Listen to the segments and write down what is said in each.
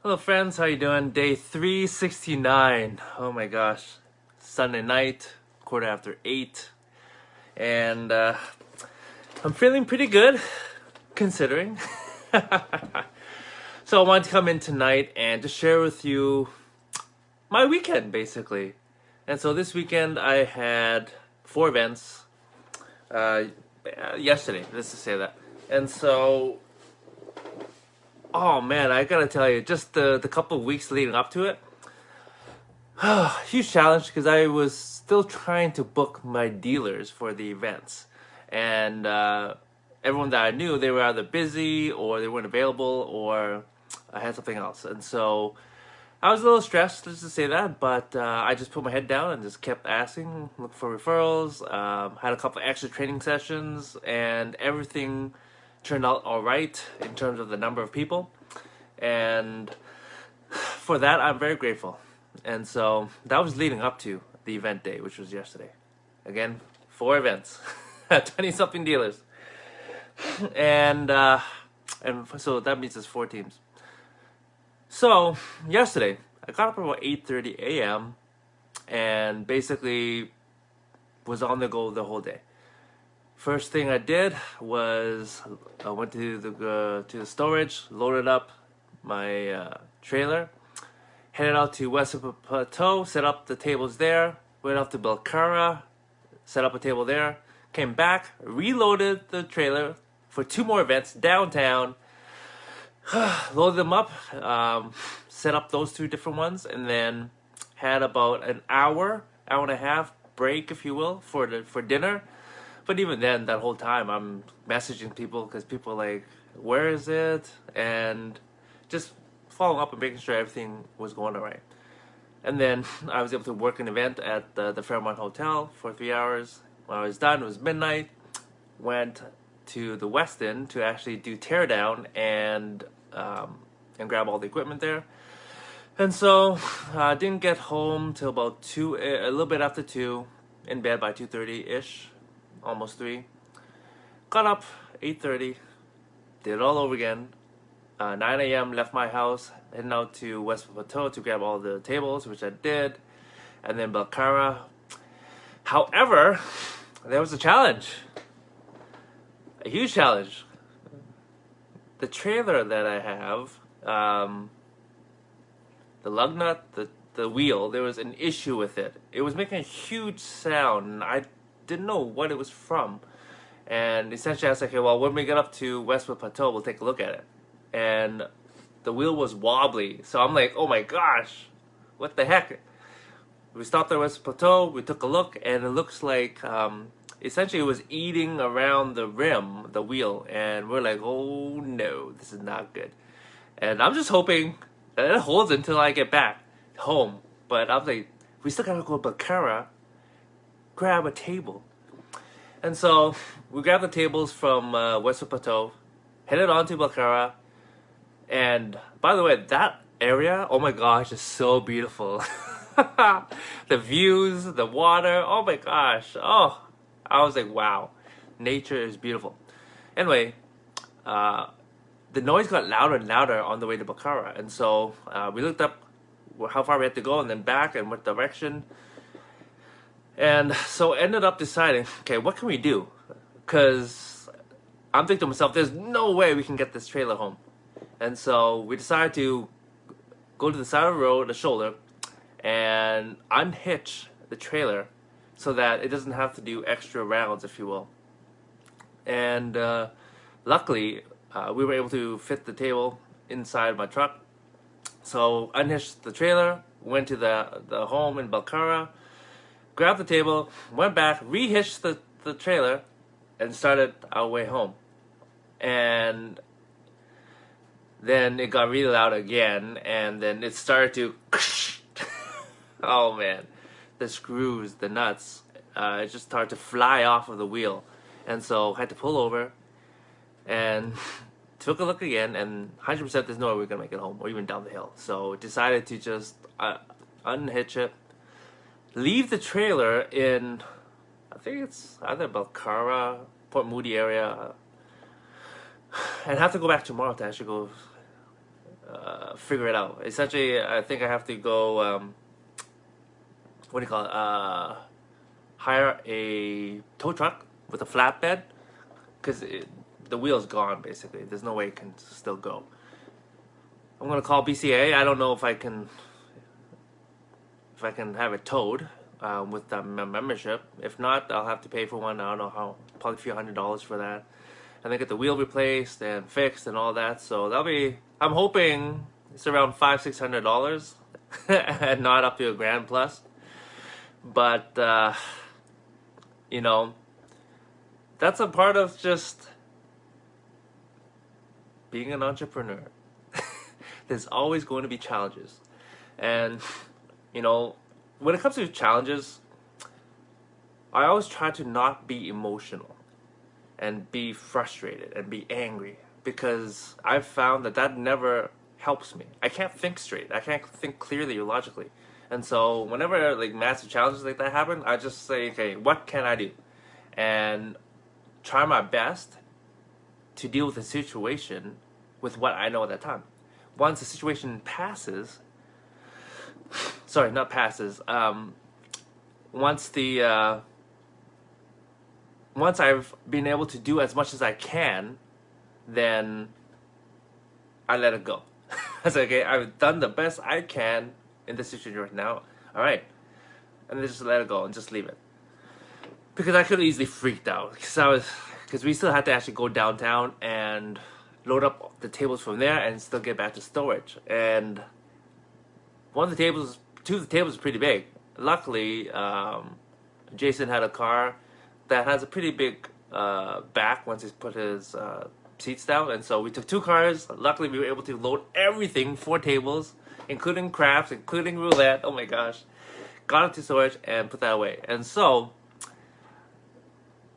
Hello friends, how you doing? Day 369. Oh my gosh. Sunday night, quarter after 8. And I'm feeling pretty good, considering. So I wanted to come in tonight and just share with you my weekend, basically. And so this weekend I had 4 events. Uh, Yesterday, let's just say that. And so oh man, I gotta tell you, just the couple of weeks leading up to it, huge challenge because I was still trying to book my dealers for the events, and everyone that I knew, they were either busy or they weren't available or I had something else, and so I was a little stressed, let's just say that. But I just put my head down and just kept asking, looking for referrals. Had a couple extra training sessions, and everything turned out all right in terms of the number of people, and for that I'm very grateful. And so that was leading up to the event day, which was yesterday. Again, 4 events, 20 something dealers, and so that means it's 4 teams. So yesterday I got up about 8:30 a.m. and basically was on the go the whole day. First thing I did was I went to the storage, loaded up my trailer, headed out to West Plateau, set up the tables there, went up to Belcara, set up a table there, came back, reloaded the trailer for 2 more events downtown, loaded them up, set up those 2 different ones, and then had about an hour and a half break, if you will, for dinner. But even then, that whole time, I'm messaging people because people are like, where is it? And just following up and making sure everything was going all right. And then I was able to work an event at the Fairmont Hotel for 3 hours. When I was done, it was midnight. Went to the Westin to actually do teardown and grab all the equipment there. And so I didn't get home till about 2, a little bit after 2, in bed by 2:30-ish, almost 3. Got up 8:30, did it all over again. 9 a.m. left my house, heading out to West Plateau to grab all the tables, which I did, and then Belcara. However, there was a challenge, a huge challenge. The trailer that I have, the lug nut, the wheel, there was an issue with it. It was making a huge sound, and I didn't know what it was from. And essentially I was like, okay, well, when we get up to Westwood Plateau, we'll take a look at it. And the wheel was wobbly, so I'm like, oh my gosh, what the heck? We stopped at Westwood Plateau, we took a look, and it looks like essentially it was eating around the rim, the wheel, and we're like, oh no, this is not good. And I'm just hoping that it holds until I get back home. But I'm like, we still gotta go to Belcara, grab a table. And so we grabbed the tables from Westwood Plateau, headed on to Belcara, and by the way, that area, oh my gosh, is so beautiful. The views, the water, oh my gosh. Oh, I was like, wow, nature is beautiful. Anyway, the noise got louder and louder on the way to Belcara, and so we looked up how far we had to go and then back and what direction. And so ended up deciding, okay, what can we do? Because I'm thinking to myself, there's no way we can get this trailer home. And so we decided to go to the side of the road, the shoulder, and unhitch the trailer so that it doesn't have to do extra rounds, if you will. And luckily, we were able to fit the table inside my truck. So unhitched the trailer, went to the home in Belcara, grabbed the table, went back, rehitched the trailer, and started our way home. And then it got really loud again, and then it started to oh man, the screws, the nuts, it just started to fly off of the wheel. And so I had to pull over and took a look again, and 100% there's no way we're gonna make it home or even down the hill. So decided to just unhitch it, leave the trailer in, I think it's either Belcara, Port Moody area, and have to go back tomorrow to actually go figure it out. Essentially, I think I have to go. What do you call it? Hire a tow truck with a flatbed because the wheel's gone. Basically, there's no way it can still go. I'm gonna call BCA. I don't know if I can have it towed with the membership. If not, I'll have to pay for one. I don't know how. Probably a few $100s for that, and then get the wheel replaced and fixed and all that. So that'll be. I'm hoping it's around $500-600, and not up to $1,000 plus. But you know, that's a part of just being an entrepreneur. There's always going to be challenges, and you know, when it comes to challenges, I always try to not be emotional and be frustrated and be angry, because I've found that never helps me. I can't think straight. I can't think clearly or logically. And so whenever like massive challenges like that happen, I just say, okay, what can I do? And try my best to deal with the situation with what I know at that time. Once the situation passes, sorry, not passes, once I've been able to do as much as I can, then I let it go. I say, okay, I've done the best I can in this situation right now. All right, and then just let it go and just leave it. Because I could have easily freaked out because we still had to actually go downtown and load up the tables from there and still get back to storage. And two of the tables is pretty big. Luckily, Jason had a car that has a pretty big back once he's put his seats down, and so we took 2 cars. Luckily, we were able to load everything, 4 tables, including craps, including roulette. Oh my gosh. Got it to storage and put that away. And so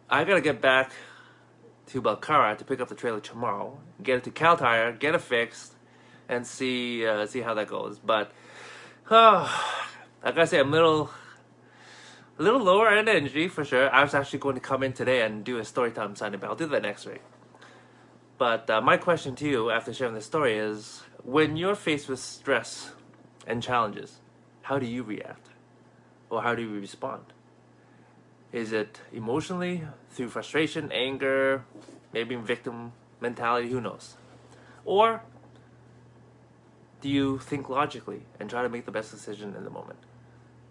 I gotta get back to Belcara to pick up the trailer tomorrow, get it to Cal Tire, get it fixed, and see how that goes. But like I say, I'm a little lower in energy for sure. I was actually going to come in today and do a story time signing, but I'll do that next week. But my question to you after sharing this story is, when you're faced with stress and challenges, how do you react? Or how do you respond? Is it emotionally, through frustration, anger, maybe victim mentality, who knows? Or do you think logically and try to make the best decision in the moment?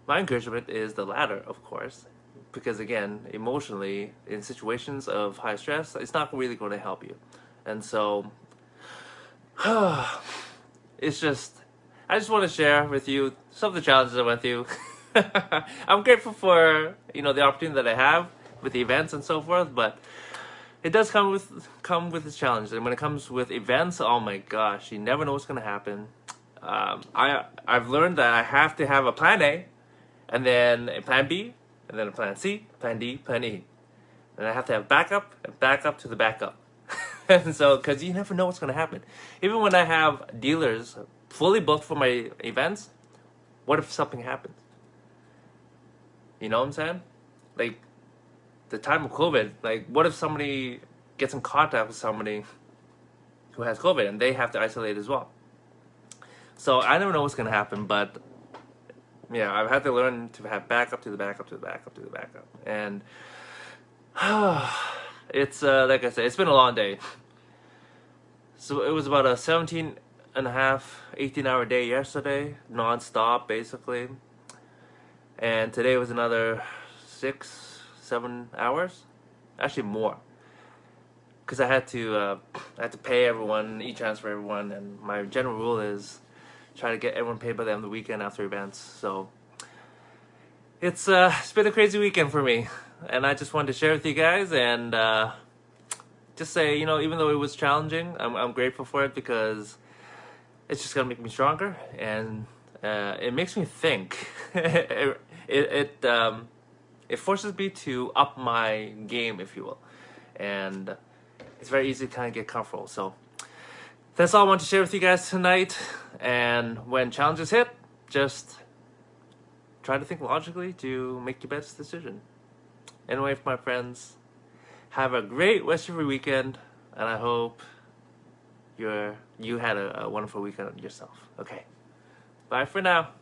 My encouragement is the latter, of course, because again, emotionally, in situations of high stress, it's not really going to help you. And so, it's just, I just want to share with you some of the challenges I went through. I'm grateful for, the opportunity that I have with the events and so forth, but it does come with its challenges. And when it comes with events, oh my gosh, you never know what's going to happen. I've learned that I have to have a plan A, and then a plan B, and then a plan C, plan D, plan E. And I have to have backup and backup to the backup. And so, because you never know what's going to happen. Even when I have dealers fully booked for my events, what if something happens? You know what I'm saying? Like, the time of COVID, like, what if somebody gets in contact with somebody who has COVID and they have to isolate as well? So I never know what's going to happen, but yeah, I've had to learn to have backup to the backup to the backup to the backup. And it's, like I said, it's been a long day. So it was about a 18-hour day yesterday, non-stop basically. And today was another 6-7 hours, actually more, because I had to pay everyone, e-transfer everyone, and my general rule is try to get everyone paid by the end of the weekend after events. So it's been a crazy weekend for me, and I just wanted to share with you guys and just say, even though it was challenging, I'm grateful for it, because it's just gonna make me stronger, and it makes me think. It forces me to up my game, if you will, and it's very easy to kind of get comfortable. So that's all I want to share with you guys tonight. And when challenges hit, just try to think logically to make your best decision. Anyway, my friends, have a great rest of your weekend, and I hope you had a wonderful weekend yourself. Okay, bye for now.